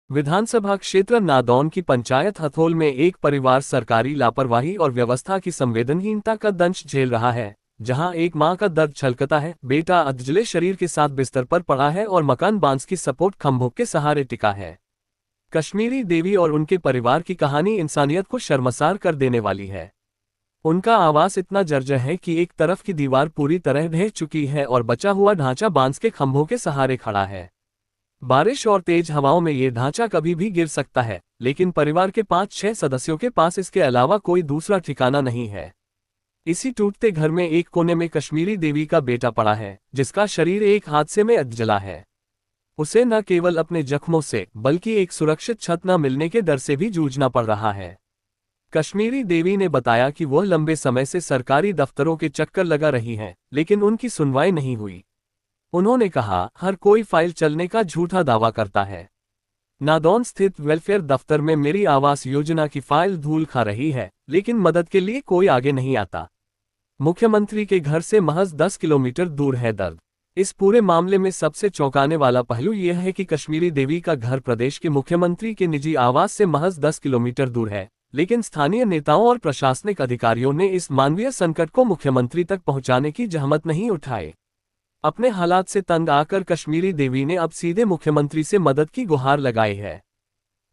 विधानसभा क्षेत्र नादौन की पंचायत हथोल में एक परिवार सरकारी लापरवाही और व्यवस्था की संवेदनहीनता का दंश झेल रहा है, जहां एक मां का दर्द छलकता है। बेटा अधजले शरीर के साथ बिस्तर पर पड़ा है और मकान बांस की सपोर्ट खंभों के सहारे टिका है। कश्मीरी देवी और उनके परिवार की कहानी इंसानियत को शर्मसार कर देने वाली है। उनका आवास इतना जर्जर है कि एक तरफ की दीवार पूरी तरह ढह चुकी है और बचा हुआ ढांचा बांस के खंभों के सहारे खड़ा है। बारिश और तेज हवाओं में ये ढांचा कभी भी गिर सकता है, लेकिन परिवार के 5-6 सदस्यों के पास इसके अलावा कोई दूसरा ठिकाना नहीं है। इसी टूटते घर में एक कोने में कश्मीरी देवी का बेटा पड़ा है, जिसका शरीर एक हादसे में जला है। उसे न केवल अपने जख्मों से, बल्कि एक सुरक्षित छत न मिलने के डर से भी जूझना पड़ रहा है। कश्मीरी देवी ने बताया कि वह लंबे समय से सरकारी दफ्तरों के चक्कर लगा रही हैं, लेकिन उनकी सुनवाई नहीं हुई। उन्होंने कहा, हर कोई फाइल चलने का झूठा दावा करता है। नादौन स्थित वेलफेयर दफ्तर में मेरी आवास योजना की फाइल धूल खा रही है, लेकिन मदद के लिए कोई आगे नहीं आता। मुख्यमंत्री के घर से महज 10 किलोमीटर दूर है दर्द। इस पूरे मामले में सबसे चौंकाने वाला पहलू यह है कि कश्मीरी देवी का घर प्रदेश के मुख्यमंत्री के निजी आवास से महज 10 किलोमीटर दूर है, लेकिन स्थानीय नेताओं और प्रशासनिक अधिकारियों ने इस मानवीय संकट को मुख्यमंत्री तक पहुंचाने की जहमत नहीं उठाई। अपने हालात से तंग आकर कश्मीरी देवी ने अब सीधे मुख्यमंत्री से मदद की गुहार लगाई है।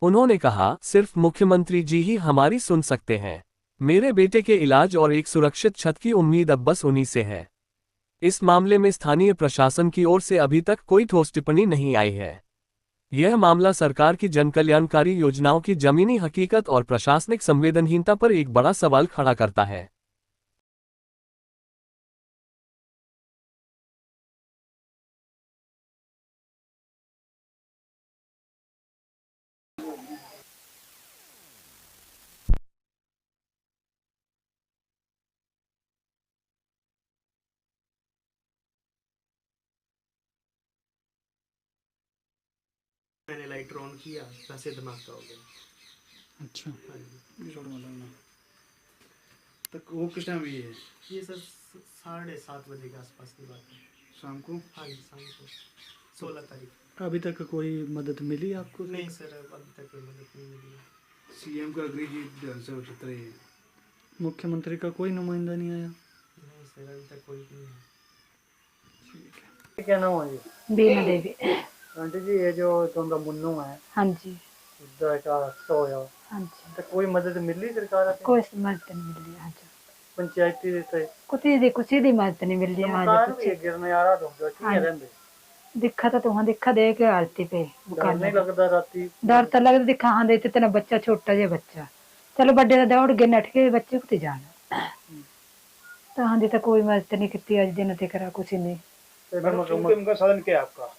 उन्होंने कहा, सिर्फ मुख्यमंत्री जी ही हमारी सुन सकते हैं। मेरे बेटे के इलाज और एक सुरक्षित छत की उम्मीद अब बस उन्हीं से है। इस मामले में स्थानीय प्रशासन की ओर से अभी तक कोई ठोस टिप्पणी नहीं आई है। यह मामला सरकार की जनकल्याणकारी योजनाओं की जमीनी हकीकत और प्रशासनिक संवेदनहीनता पर एक बड़ा सवाल खड़ा करता है। मैंने लाइटर ऑन किया, वैसे दिमाग का हो गया। अच्छा, हाँ जी। ये छोड़ मतलब ना तक वो किस टाइम हुई है? ये सर 7:30 बजे के आसपास की बात है। शाम को? हाँ जी, शाम को 16 तारीख। अभी तक कोई मदद मिली आपको? नहीं सर, अभी तक कोई मदद नहीं मिली है। सीएम का अग्नि जी ध्यान से उतर रही है, मुख्यमंत्री का कोई नुमाइंदा नहीं आया? नहीं सर, अभी तक कोई नहीं है। ठीक है। क्या नाम है जी? बीना देवी। आंटी जी, ये जो तुम्हारा मुन्नू है, हाँ जी, हाँ जी, तो कोई मदद मिली सरकार से? कोई मदद नहीं मिल रही आज। पंचायती से कुछ दी मदद नहीं मिल रही आज। मकान भी गिरने आ रहा, तो हाँ। रहंदे दिखा तो तुहां दिखा दे के आरती पे डर नहीं लगता राती? डर तो लगता दिखा हाँ देते तेना बच्चा छोटा जे बच्चा, चलो बड़े तो दौड़ गए नठ के बच्चे को जाना। तो हाँ दी तो कोई मदद नहीं की अज दिन ते करा कुछ नहीं। उनका साधन क्या है आपका?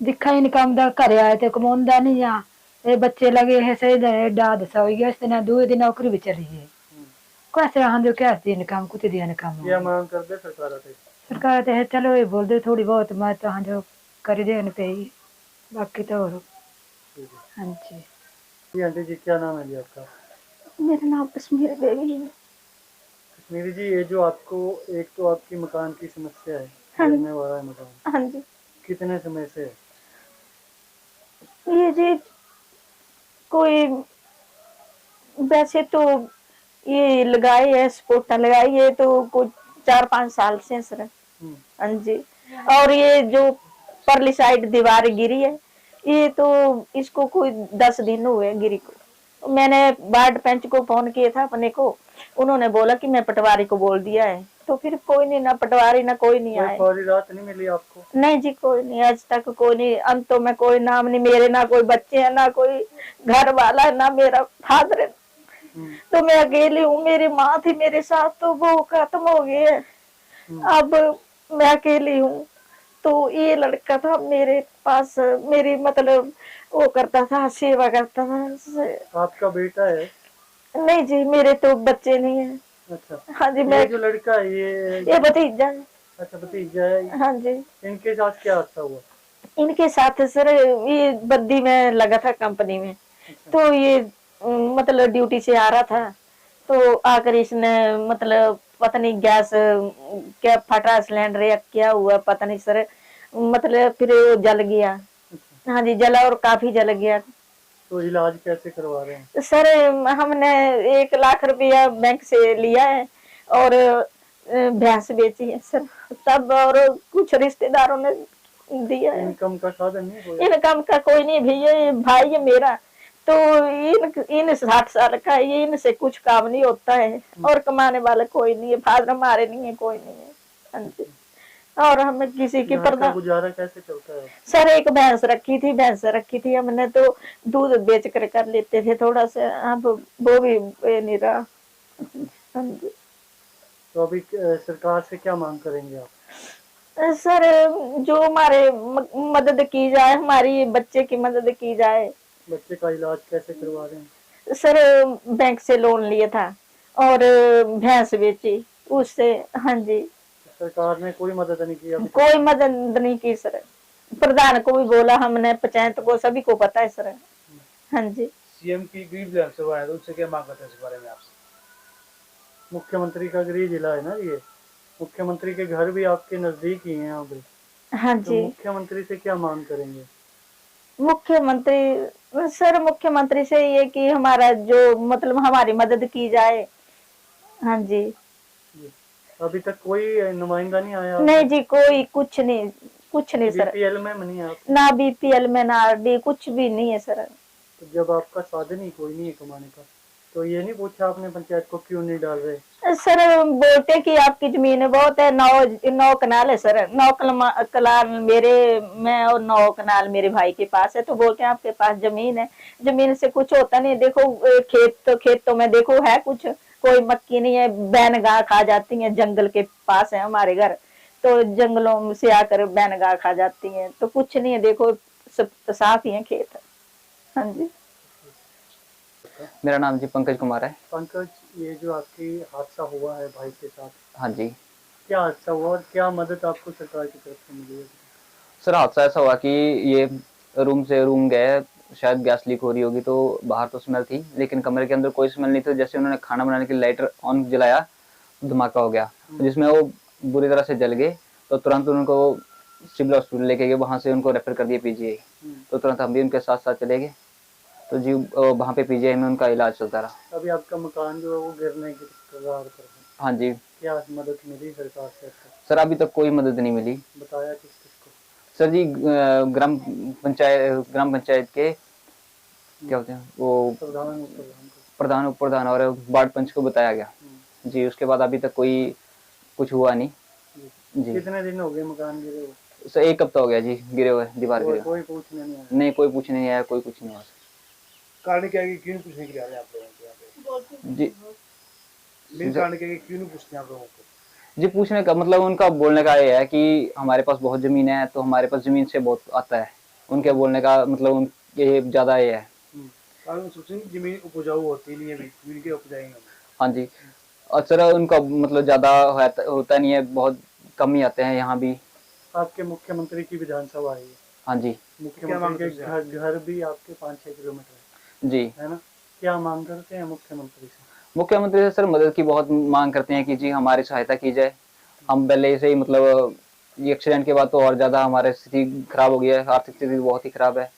दिखा ही निकम दा घर आए थे कमांदा नहीं या ये बच्चे लगे है सही डाद सा हो गया इस दिन दो दिन नौकरी भी चली है। कैसे हाँ जो क्या दिन काम कुछ दिन काम क्या मांग कर दे सरकार से? सरकार तो है चलो ये बोल दे थोड़ी बहुत मैं तो हाँ जो कर देन पे ही बाकी तो और। हाँ जी। जी आंटी जी, क्या नाम है जी आपका? मेरा नाम कश्मीर देवी है। कश्मीरी जी, ये जो आपको एक तो आपकी मकान की समस्या है, गिरने वाला है मकान, हाँ जी, कितने समय से है? ये जी कोई वैसे तो ये लगाई है स्पोर्टा लगाई है तो कुछ 4-5 साल से सर। हाँ जी। और ये जो परली साइड दीवार गिरी है ये तो इसको कोई 10 दिन हुए गिरी को। मैंने वार्ड पंच को फोन किया था अपने को, उन्होंने बोला कि मैं पटवारी को बोल दिया है, तो फिर कोई नहीं, ना पटवारी ना कोई नहीं आया। कोई रात नहीं मिली आपको? नहीं जी, कोई नहीं, आज तक कोई नहीं। अंतों में कोई नाम नहीं मेरे, ना कोई बच्चे है ना कोई घर वाला है ना मेरा फादर है। तो मैं अकेली हूँ, मेरी माँ थी मेरे साथ तो वो खत्म हो गई है, अब मैं अकेली हूँ। तो ये लड़का था मेरे पास, मेरी मतलब वो करता था, सेवा करता था। आपका बेटा है? नहीं जी, मेरे तो बच्चे नहीं है। अच्छा। हाँ जी। ये जो लड़का है ये भतीजा है। अच्छा, भतीजा है। हाँ जी। इनके साथ क्या हादसा हुआ? इनके साथ सर ये बद्दी में लगा था कंपनी में। अच्छा। तो ये मतलब ड्यूटी से आ रहा था तो आकर इसने मतलब पता नहीं गैस क्या फटा सिलेंडर या क्या हुआ पता नहीं सर, मतलब फिर वो जल गया। हाँ जी, जला और काफी जल गया। तो इलाज कैसे करवा रहे हैं? सर हमने 1 लाख रुपया बैंक से लिया है और भैंस बेची है सर तब, और कुछ रिश्तेदारों ने दिया है। इनकम का साधन नहीं कोई? इनकम का कोई नहीं भैया, ये भाई है मेरा, तो इन 60 साल का, ये इनसे कुछ काम नहीं होता है और कमाने वाला कोई नहीं है, फादर हमारे नहीं है, कोई नहीं है। हाँ जी, और हमें किसी की घर का पर्दा। गुजारा कैसे चलता है? सर एक भैंस रखी थी हमने, तो दूध बेच कर लेते थे थोड़ा सा, अब वो भी नहीं रहा। हाँ जी। तो अभी सरकार से क्या मांग करेंगे आप? सर जो हमारे मदद की जाए, हमारी बच्चे की मदद की जाए। बच्चे का इलाज कैसे करवा रहे हैं? सर बैंक से लोन लिया था और भैंस बेची उससे। हाँ जी। सरकार ने कोई मदद नहीं की अभी? कोई मदद नहीं की सर, प्रधान को भी बोला हमने, पंचायत को, सभी को पता है सर। हाँ जी। सीएम की गृह विधानसभा है, तो उससे क्या मांग करते हैं इस बारे में आपसे? मुख्यमंत्री का गृह जिला है ना ये, मुख्यमंत्री के घर भी आपके नजदीक ही हैं अभी। हाँ तो जी। मुख्यमंत्री से क्या मांग करेंगे? मुख्यमंत्री सर, मुख्यमंत्री से ये कि हमारा जो मतलब हमारी मदद की जाए। हाँ जी। अभी तक कोई नुमाइंदा नहीं आया? नहीं जी, कोई कुछ नहीं सर। बीपीएल में नहीं आप? ना बीपीएल में ना आरडी, कुछ भी नहीं है सर। तो जब आपका साधन ही कोई नहीं है कमाने का, तो ये नहीं पूछा आपने पंचायत को क्यों नहीं डाल रहे? सर बोलते कि आपकी जमीन बहुत है, 9 कनाल है सर, 9 कनाल मेरे में और 9 कनाल मेरे भाई के पास है, तो बोलते हैं आपके पास जमीन है, जमीन से कुछ होता नहीं। देखो खेतों में देखो है कुछ, कोई मक्की नहीं है, बैन गाय खा जाती है, जंगल के पास है हमारे घर, तो जंगलों से आकर बैन गाय खा जाती है, तो कुछ नहीं है, देखो सब साफ ही है खेत। हाँ जी। मेरा नाम जी पंकज कुमार है। पंकज, ये जो आपकी हादसा हुआ है भाई के साथ, हाँ जी क्या हादसा हुआ और क्या मदद आपको सरकार की तरफ से मिली है? सर, हादसा ऐसा हुआ कि ये रूम से रूम गए, शायद गैस लीक हो रही होगी, तो बाहर तो स्मेल थी लेकिन कमरे के अंदर कोई स्मेल नहीं थी। जैसे उन्होंने खाना बनाने के लिए लाइटर ऑन जलाया, धमाका हो गया जिसमें वो बुरी तरह से जल गए। तो तुरंत उनको सिविल हॉस्पिटल लेके गए, वहाँ से उनको रेफर कर दिया पीजीआई। तो तुरंत हम भी उनके साथ साथ चले गए, तो जी वहाँ पे पीजीआई में उनका इलाज चलता रहा। अभी आपका मकान जो है वो गिरने की कगार पर है। हाँ जी। क्या मदद मिली सरकार से? सर अभी तक कोई मदद नहीं मिली। बताया किसको? सर जी ग्राम पंचायत के क्या होते हैं वो प्रधान और वार्ड पंच को बताया गया जी। उसके बाद अभी तक कोई कुछ हुआ नहीं जी। कितने दिन हो गए मकान गिरे हुए? सर 1 हफ्ता हो गया जी गिरे हुए, दीवार गिरे हुए। कोई पूछने नहीं आया? नहीं, कोई पूछने नहीं आया, कोई कुछ नहीं हुआ कारण क्या है कि क्यों पूछने के लिए आ रहे हैं आप लोगों को यहाँ पे? जी। मेन कारण क्या है कि क्यों नहीं पूछते हैं आप लोगों को? जी पूछने का मतलब उनका बोलने का ये है कि हमारे पास बहुत जमीन है, तो हमारे पास जमीन से बहुत आता है। उनके बोलने का मतलब उनके ज्यादा ये है। कारण सोचते हैं कि जमीन उपजाऊ होती नहीं है, जमीन के उपजाएंगे। हाँ जी। और सर उनका मतलब ज्यादा होता नहीं है, बहुत कम ही आते हैं यहाँ भी। आपके मुख्यमंत्री की विधानसभा है? हाँ जी। मुख्यमंत्री के घर भी आपके 5-6 किलोमीटर जी है ना? क्या मांग करते हैं मुख्यमंत्री से? मुख्यमंत्री से सर मदद की बहुत मांग करते हैं कि जी हमारी सहायता की जाए। हम पहले से ही मतलब ये एक्सीडेंट के बाद तो और ज्यादा हमारी स्थिति खराब हो गई है, आर्थिक स्थिति बहुत ही खराब है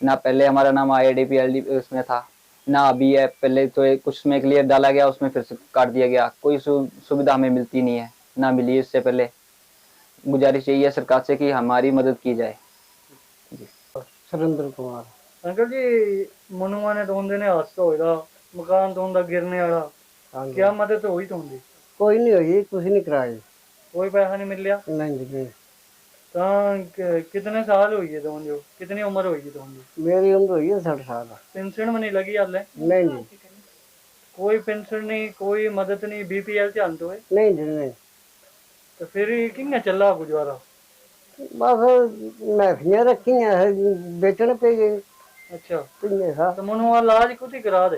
ना। पहले हमारा नाम IIDPLD उसमें था ना, अभी है। पहले तो कुछ समय के लिए डाला गया, उसमें फिर से काट दिया गया। कोई सुविधा हमें मिलती नहीं है, ना मिली इससे पहले। गुजारिश यही है सरकार से कि हमारी मदद की जाए। सुरेंद्र कुमार। अंकल जी, मनुआ ने तो ने हादसा होया, मकान तो गिरने वाला, क्या मदद हुई तुमदी? कोई नहीं हुई, कुछ नहीं कराई। कोई पैसा नहीं मिल रहा? नहीं जी नहीं। कितने साल हुई है तुम जो, कितनी उम्र हुई है तुमदी? मेरी उम्र हुई है 60 साल। पेंशन में नहीं लगी हाल? नहीं जी। कोई पेंशन नहीं, कोई मदद नहीं, BPL चल तो है? नहीं जी नहीं। तो फिर किंगा चला गुजारा? बस महफियाँ रखी हैं, बेचने पे गई। अच्छा, तो तो मनुआ इलाज कुछ करा दे?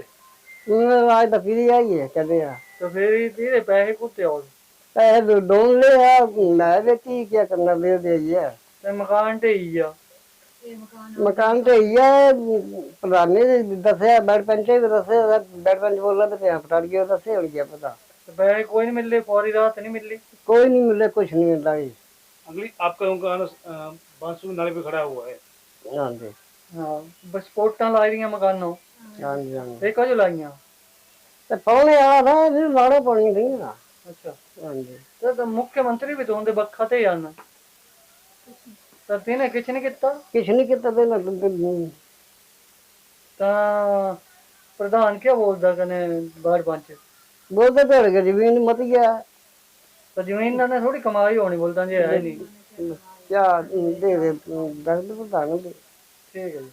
आज तक ही आई है कहते हैं। तो फिर तेरे पैसे कुत्ते और पैसे डोन ले मैं बेची, क्या करना ले दे। मकान ढेई आ? मकान तो है, प्रधान ने दसिया, बैड पंच भी दसे, बैड पंच बोला तो पटारिया दसे, और क्या पता। तो पैसे कोई नहीं मिल रहे? फौरी राहत नहीं मिल रही? कोई नहीं मिले, कुछ नहीं मिल रहा। अगली आपका मकान बांसुरी नाले पे खड़ा हुआ है। हाँ जी। ਹਾਂ ਬਸ ਸਪੋਰਟਾਂ ਲਾ ਰਹੀਆਂ ਮਕਾਨੋਂ ਹਾਂਜੀ ਹਾਂਜੀ ਇਹ ਕਦੋਂ ਲਾਈਆਂ? ਤੇ ਪਾਉਣੇ ਵਾਲਾ ਨਾ ਇਹ ਲਾੜੇ ਪਾਉਣੀ ਨਹੀਂ ਨਾ ਅੱਛਾ ਹਾਂਜੀ ਤੇ ਤਾਂ ਮੁੱਖ ਮੰਤਰੀ ਵੀ ਤੋਂ ਉਹਦੇ ਬੱਖਾ ਤੇ ਹਨ ਤਾਂ ਤੇਨੇ ਕੁਛ ਨਹੀਂ ਕੀਤਾ ਕਿਛ ਨਹੀਂ ਕੀਤਾ ਤੇ ਨਾ ਤਾਂ ਪ੍ਰਧਾਨ ਕੀ ਬੋਲਦਾ ਕਨੇ ਬਾਹਰ ਪੰਚ ਬੋਲਦੇ ਤੇ ਹੜ ਜ਼ਮੀਨ ਮਤ ਗਿਆ ਤਾਂ ਜ਼ਮੀਨ ਨਾਲ ਥੋੜੀ ਕਮਾਈ ਹੋਣੀ ਬੋਲਦਾ ਜੇ ਹੈ ਨਹੀਂ। ਕਿਆ ਦੇ ਦੇ ਦਰਦ ਪਤਾ ਨਹੀਂ ਠੀਕ ਹੈ ਜੀ।